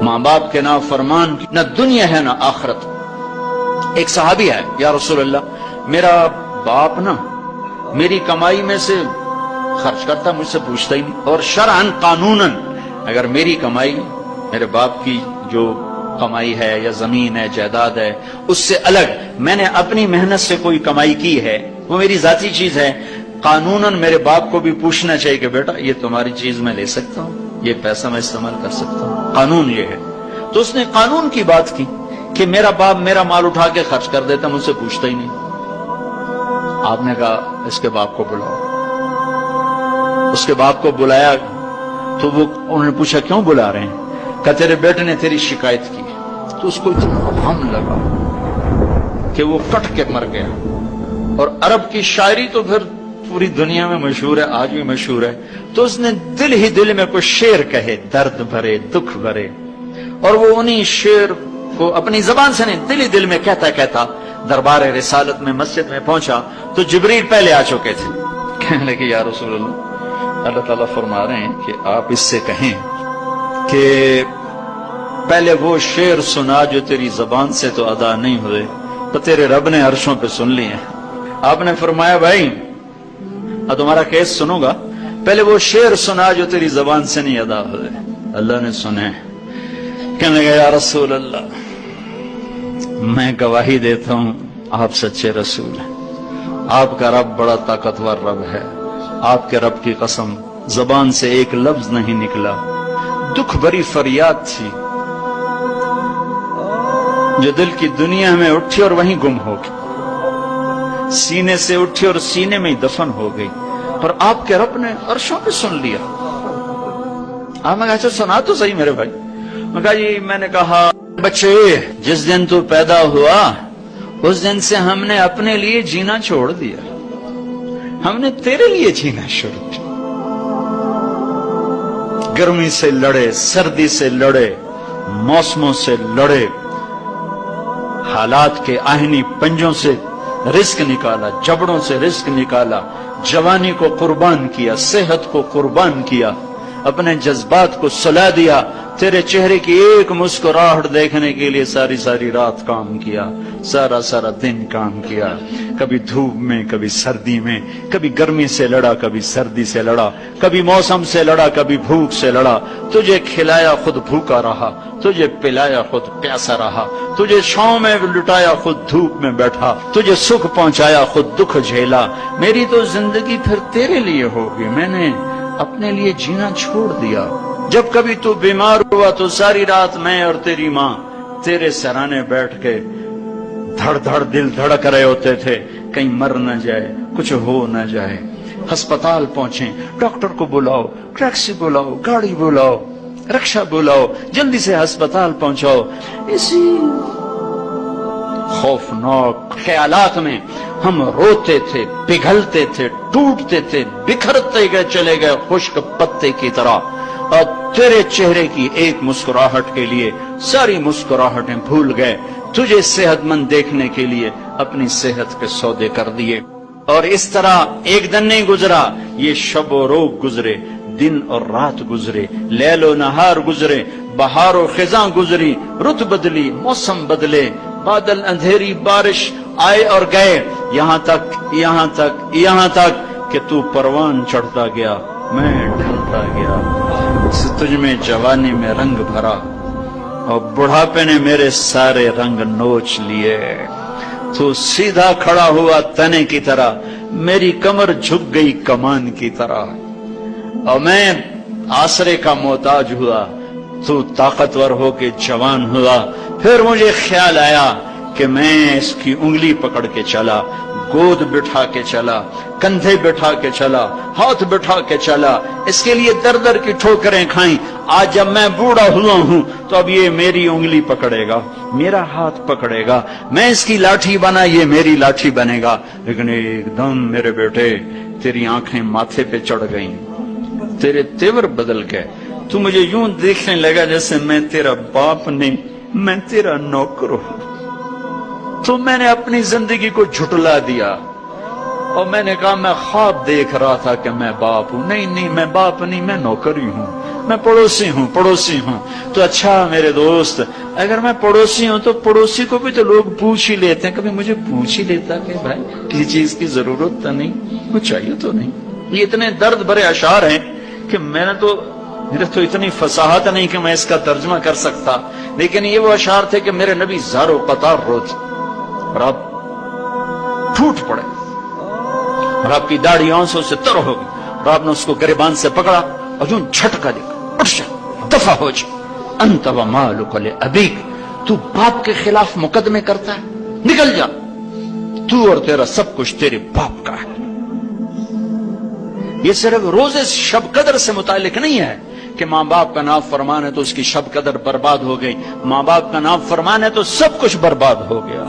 ماں باپ کے نافرمان کی نہ دنیا ہے نہ آخرت۔ ایک صحابی ہے، یا رسول اللہ میرا باپ نا میری کمائی میں سے خرچ کرتا، مجھ سے پوچھتا ہی نہیں، اور شرعاً قانوناً اگر میری کمائی میرے باپ کی جو کمائی ہے یا زمین ہے جائیداد ہے اس سے الگ میں نے اپنی محنت سے کوئی کمائی کی ہے، وہ میری ذاتی چیز ہے، قانوناً میرے باپ کو بھی پوچھنا چاہیے کہ بیٹا یہ تمہاری چیز میں لے سکتا ہوں، یہ پیسہ میں استعمال کر سکتا ہوں، قانون یہ ہے۔ تو اس نے قانون کی بات کی کہ میرا باپ میرا مال اٹھا کے خرچ کر دیتا، مجھ سے پوچھتا ہی نہیں۔ آپ نے کہا اس کے باپ کو بلاؤ۔ اس کے باپ کو بلایا تو انہوں نے پوچھا کیوں بلا رہے ہیں؟ کہ تیرے بیٹے نے تیری شکایت کی۔ تو اس کو اتنا غم لگا کہ وہ کٹ کے مر گیا۔ اور عرب کی شاعری تو پھر پوری دنیا میں مشہور ہے، آج بھی مشہور ہے۔ تو اس نے دل ہی دل میں کوئی شعر کہے، درد بھرے دکھ بھرے، اور وہ انہی شعر کو اپنی زبان سے نہیں دل ہی دل میں کہتا کہتا دربار رسالت میں مسجد میں پہنچا تو جبریل پہلے آ چکے تھے۔ کہنے لگے یا رسول اللہ تعالیٰ فرما رہے ہیں کہ آپ اس سے کہیں کہ پہلے وہ شعر سنا جو تیری زبان سے تو ادا نہیں ہوئے، تو تیرے رب نے عرشوں پہ سن لیے۔ آپ نے فرمایا بھائی تمہارا کیس سنوں گا، پہلے وہ شعر سنا جو تیری زبان سے نہیں ادا ہوئے۔ اللہ نے سنے۔ کہنے لگا یا رسول اللہ میں گواہی دیتا ہوں آپ سچے رسول ہیں، آپ کا رب بڑا طاقتور رب ہے، آپ کے رب کی قسم زبان سے ایک لفظ نہیں نکلا، دکھ بھری فریاد تھی جو دل کی دنیا میں اٹھی اور وہیں گم ہو گئی، سینے سے اٹھی اور سینے میں ہی دفن ہو گئی، پر آپ کے رب نے عرشوں پہ سن لیا۔ آپ نے کہا اچھا سنا تو صحیح میرے بھائی۔ میں کہا جی میں نے کہا بچے جس دن تو پیدا ہوا اس دن سے ہم نے اپنے لیے جینا چھوڑ دیا، ہم نے تیرے لیے جینا شروع کیا۔ گرمی سے لڑے، سردی سے لڑے، موسموں سے لڑے، حالات کے آہنی پنجوں سے رزق نکالا، جبڑوں سے رزق نکالا، جوانی کو قربان کیا، صحت کو قربان کیا، اپنے جذبات کو سلا دیا، تیرے چہرے کی ایک مسکراہٹ دیکھنے کے لیے ساری ساری رات کام کیا، سارا سارا دن کام کیا، کبھی دھوپ میں کبھی سردی میں، کبھی گرمی سے لڑا کبھی سردی سے لڑا، کبھی موسم سے لڑا کبھی بھوک سے لڑا، تجھے کھلایا خود بھوکا رہا، تجھے پلایا خود پیاسا رہا، تجھے چھاؤں میں لٹایا خود دھوپ میں بیٹھا، تجھے سکھ پہنچایا خود دکھ جھیلا۔ میری تو زندگی پھر تیرے لیے ہوگی، میں نے اپنے لیے جینا چھوڑ دیا۔ جب کبھی تو بیمار ہوا تو ساری رات میں اور تیری ماں تیرے سرانے بیٹھ کے دھڑ دھڑ دل دھڑک رہے ہوتے تھے، کہیں مر نہ جائے، کچھ ہو نہ جائے۔ ہسپتال پہنچے، ڈاکٹر کو بلاؤ، ٹیکسی بلاؤ، گاڑی بلاؤ، رکشہ بلاؤ، جلدی سے ہسپتال پہنچاؤ۔ اسی خوفناک خیالات میں ہم روتے تھے، پگھلتے تھے، ٹوٹتے تھے، بکھرتے گئے چلے گئے خشک پتے کی طرح، اور تیرے چہرے کی ایک مسکراہٹ کے لیے ساری مسکراہٹیں بھول گئے، تجھے صحت مند دیکھنے کے لیے اپنی صحت کے سودے کر دیے۔ اور اس طرح ایک دن نہیں گزرا، یہ شب و روز گزرے، دن اور رات گزرے، لیل و نہار گزرے، بہار و خزاں گزری، رت بدلی، موسم بدلے، بادل اندھیری بارش آئے اور گئے، یہاں تک کہ تو پروان چڑھتا گیا، میں ڈھلتا گیا، تجھ میں جوانی میں رنگ بھرا اور بڑھاپے نے میرے سارے رنگ نوچ لیے۔ تو سیدھا کھڑا ہوا تنے کی طرح، میری کمر جھک گئی کمان کی طرح، اور میں آسرے کا محتاج ہوا، تو طاقتور ہو کے جوان ہوا۔ پھر مجھے خیال آیا کہ میں اس کی انگلی پکڑ کے چلا، گود بٹھا کے چلا، کندھے بٹھا کے چلا، ہاتھ بٹھا کے چلا، اس کے لیے در در کی ٹھوکریں کھائیں۔ آج جب میں بوڑھا ہوا ہوں تو اب یہ میری انگلی پکڑے گا، میرا ہاتھ پکڑے گا، میں اس کی لاٹھی بنا، یہ میری لاٹھی بنے گا۔ لیکن ایک دم میرے بیٹے تیری آنکھیں ماتھے پہ چڑھ گئیں، تیرے تیور بدل گئے، تو مجھے یوں دیکھنے لگا جیسے میں تیرا باپ نہیں، میں تیرا نوکر ہوں۔ تو میں نے اپنی زندگی کو جھٹلا دیا، اور میں نے کہا میں خواب دیکھ رہا تھا کہ میں باپ ہوں. نہیں میں باپ نہیں، میں نوکری ہوں، میں پڑوسی ہوں. تو اچھا میرے دوست، اگر میں پڑوسی ہوں تو پڑوسی کو بھی تو لوگ پوچھ ہی لیتے ہیں. کبھی مجھے پوچھ ہی لیتا کہ بھائی کسی چیز کی ضرورت تو نہیں، کچھ چاہیے تو نہیں. یہ اتنے درد بھرے اشعار ہیں کہ میرے تو اتنی فصاحت نہیں کہ میں اس کا ترجمہ کر سکتا، لیکن یہ وہ اشعار تھے کہ میرے نبی زار و قطار روتے اور آپ پھوٹ پڑے اور آپ کی داڑھی آنسوں سے تر ہو گئی اور آپ نے اس کو گریبان سے پکڑا اور یوں جھٹکا دے کر اٹھ جا، دفع ہو جا. انت ومالک لابیک، تو باپ کے خلاف مقدمے کرتا ہے، نکل جا، تو اور تیرا سب کچھ تیرے باپ کا ہے. یہ صرف روز شب قدر سے متعلق نہیں ہے کہ ماں باپ کا نافرمان ہے تو اس کی شب قدر برباد ہو گئی. ماں باپ کا نافرمان ہے تو سب کچھ برباد ہو گیا.